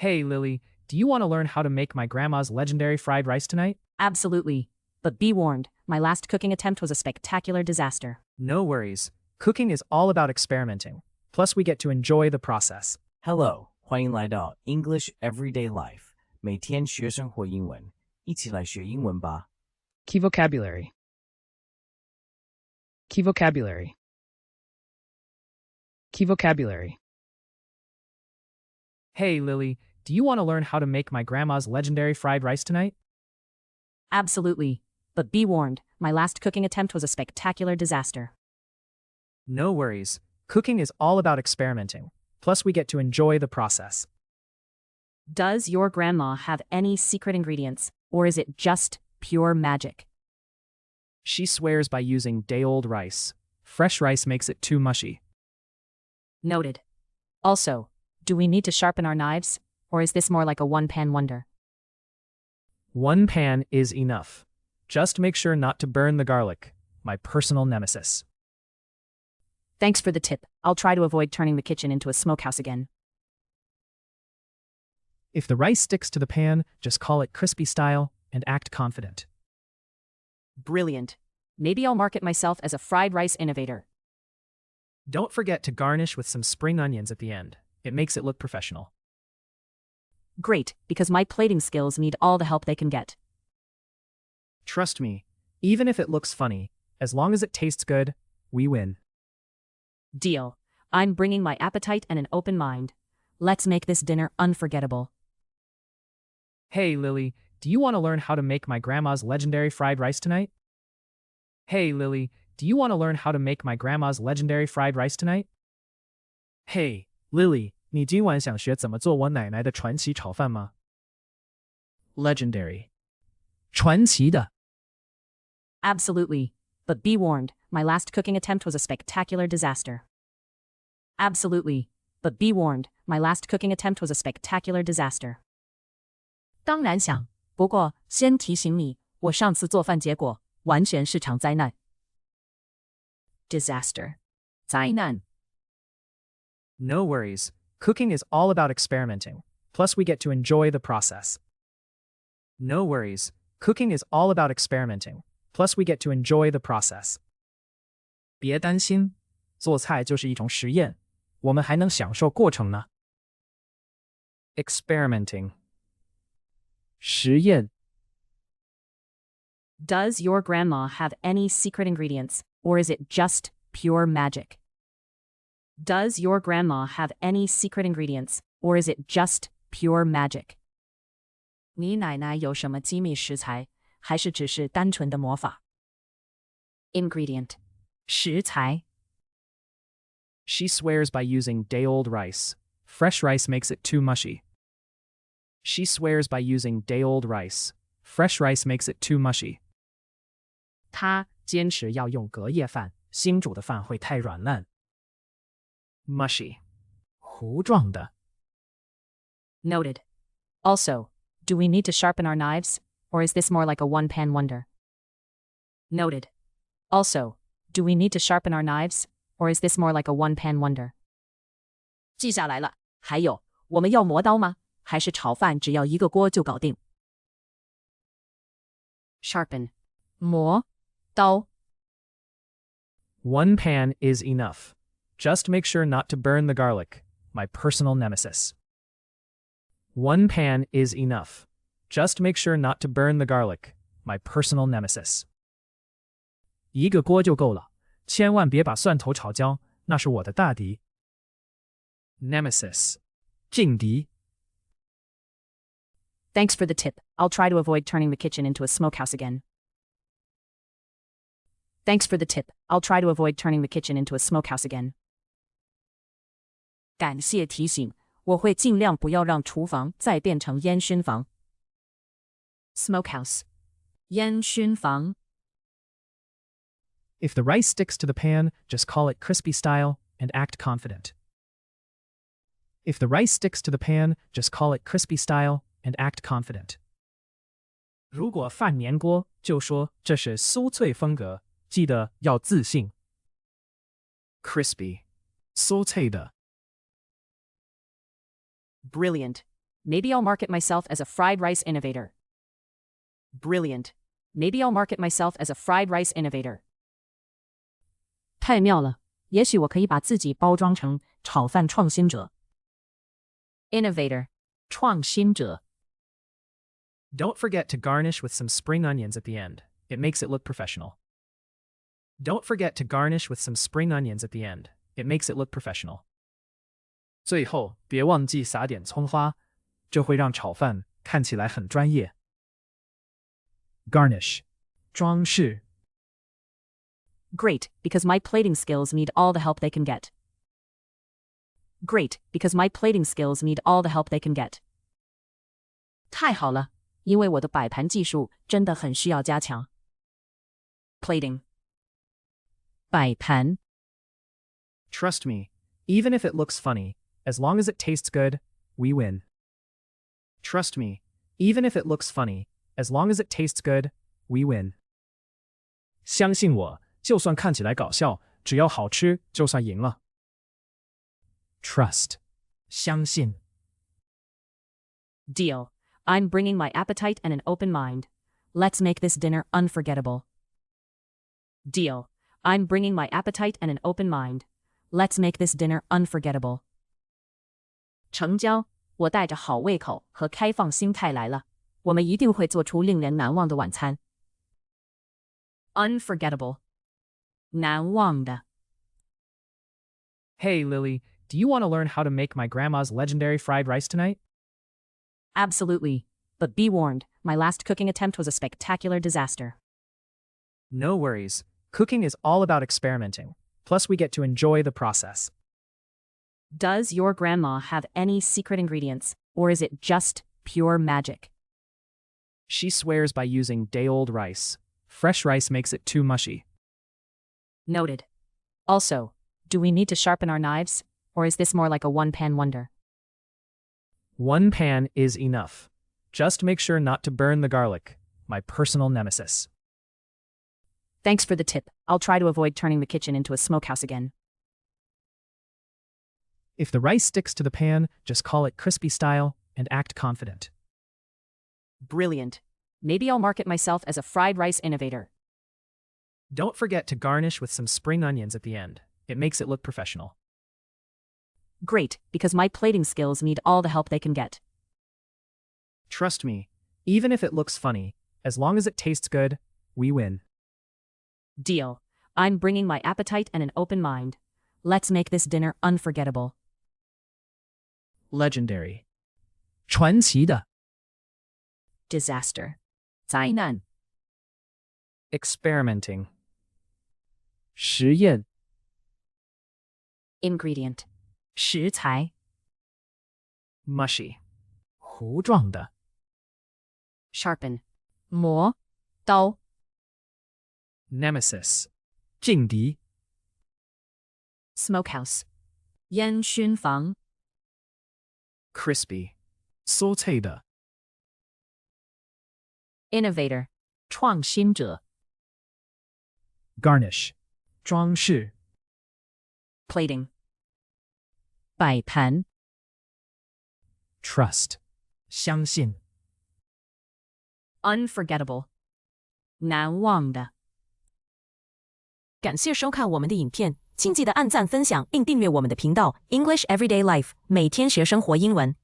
Hey, Lily, do you want to learn how to make my grandma's legendary fried rice tonight? Absolutely. But be warned, my last cooking attempt was a spectacular disaster. No worries. Cooking is all about experimenting. Plus, we get to enjoy the process. Hello， 欢迎来到 English Everyday Life， 每天学生活英文，一起来学英文吧。Key vocabulary. Key vocabulary. Key vocabulary. Hey, Lily, do you want to learn how to make my grandma's legendary fried rice tonight? Absolutely. But be warned, my last cooking attempt was a spectacular disaster. No worries. Cooking is all about experimenting. Plus, we get to enjoy the process. Does your grandma have any secret ingredients, or is it just pure magic? She swears by using day-old rice. Fresh rice makes it too mushy. Noted. Also, do we need to sharpen our knives, or is this more like a one-pan wonder? One pan is enough. Just make sure not to burn the garlic, my personal nemesis. Thanks for the tip. I'll try to avoid turning the kitchen into a smokehouse again. If the rice sticks to the pan, just call it crispy style and act confident. Brilliant. Maybe I'll market myself as a fried rice innovator. Don't forget to garnish with some spring onions at the end. It makes it look professional. Great, because my plating skills need all the help they can get. Trust me, even if it looks funny, as long as it tastes good, we win. Deal. I'm bringing my appetite and an open mind. Let's make this dinner unforgettable. Hey, Lily, do you want to learn how to make my grandma's legendary fried rice tonight? Hey, Lily, do you want to learn how to make my grandma's legendary fried rice tonight? Hey, Lily, 你今晚想学怎么做我奶奶的传奇炒饭吗？ Legendary. 传奇的。 Absolutely. But be warned, my last cooking attempt was a spectacular disaster. Absolutely. But be warned, my last cooking attempt was a spectacular disaster. 当然想，不过先提醒你，我上次做饭结果完全是场灾难。Disaster. 灾难。 No worries. Cooking is all about experimenting. Plus, we get to enjoy the process. No worries. Cooking is all about experimenting. Plus, we get to enjoy the process. 别担心，做菜就是一种实验，我们还能享受过程呢。Experimenting. 实验。 Does your grandma have any secret ingredients, or is it just pure magic? Does your grandma have any secret ingredients, or is it just pure magic? 你奶奶有什么机密食材，还是只是单纯的魔法？ Ingredient. 食材。 She swears by using day-old rice. Fresh rice makes it too mushy. She swears by using day-old rice. Fresh rice makes it too mushy. 她坚持要用隔夜饭，新煮的饭会太软烂。Mushy. 糊状的。 Noted. Also, do we need to sharpen our knives, or is this more like a one-pan wonder? Noted. Also, do we need to sharpen our knives, or is this more like a one-pan wonder? 记下来了。还有，我们要磨刀吗？还是炒饭只要一个锅就搞定？ Sharpen. 磨刀。 One pan is enough. Just make sure not to burn the garlic, my personal nemesis. One pan is enough. Just make sure not to burn the garlic, my personal nemesis. 一个锅就够了，千万别把蒜头炒焦，那是我的大敌。Nemesis. 劲敌。 Thanks for the tip. I'll try to avoid turning the kitchen into a smokehouse again. Thanks for the tip. I'll try to avoid turning the kitchen into a smokehouse again. 感谢提醒，我会尽量不要让厨房再变成烟熏房。Smokehouse. 烟熏房。 If the rice sticks to the pan, just call it crispy style and act confident. If the rice sticks to the pan, just call it crispy style and act confident. 如果饭粘锅，就说这是酥脆风格，记得要自信。Crispy. 酥脆的。 Brilliant. Maybe I'll market myself as a fried rice innovator. Brilliant. Maybe I'll market myself as a fried rice innovator. 太妙了，也许我可以把自己包装成炒饭创新者。Innovator. 创新者。Don't forget to garnish with some spring onions at the end. It makes it look professional. Don't forget to garnish with some spring onions at the end. It makes it look professional. 最后，别忘记撒点葱花，这会让炒饭看起来很专业。Garnish. 装饰。Great, because my plating skills need all the help they can get. Great, because my plating skills need all the help they can get. 太好了，因为我的摆盘技术真的很需要加强。Plating. 摆盘。Trust me, even if it looks funny, as long as it tastes good, we win. Trust me, even if it looks funny, as long as it tastes good, we win. 相信我，就算看起来搞笑，只要好吃，就算赢了。Trust. 相信。Deal. I'm bringing my appetite and an open mind. Let's make this dinner unforgettable. Deal. I'm bringing my appetite and an open mind. Let's make this dinner unforgettable. 成交，我带着好胃口和开放心态来了，我们一定会做出令人难忘的晚餐。Unforgettable. 难忘的。Hey, Lily, do you want to learn how to make my grandma's legendary fried rice tonight? Absolutely. But be warned, my last cooking attempt was a spectacular disaster. No worries. Cooking is all about experimenting. Plus, we get to enjoy the process. Does your grandma have any secret ingredients, or is it just pure magic? She swears by using day-old rice. Fresh rice makes it too mushy. Noted. Also, do we need to sharpen our knives, or is this more like a one-pan wonder? One pan is enough. Just make sure not to burn the garlic, my personal nemesis. Thanks for the tip. I'll try to avoid turning the kitchen into a smokehouse again. If the rice sticks to the pan, just call it crispy style and act confident. Brilliant. Maybe I'll market myself as a fried rice innovator. Don't forget to garnish with some spring onions at the end. It makes it look professional. Great, because my plating skills need all the help they can get. Trust me, even if it looks funny, as long as it tastes good, we win. Deal. I'm bringing my appetite and an open mind. Let's make this dinner unforgettable. Legendary. 传奇的。Disaster. 灾难。Experimenting. 实验。Ingredient. 食材。Mushy. 糊状的。Sharpen. 磨。刀。Nemesis. 劲敌。Smokehouse. 烟熏房。Crispy. 酥脆的。Innovator. 创新者。Garnish. 装饰。Plating. 摆盘。Trust. 相信。Unforgettable. 难忘的。感谢收看我们的影片，请记得按赞、分享并订阅我们的频道 English Everyday Life， 每天学生活英文。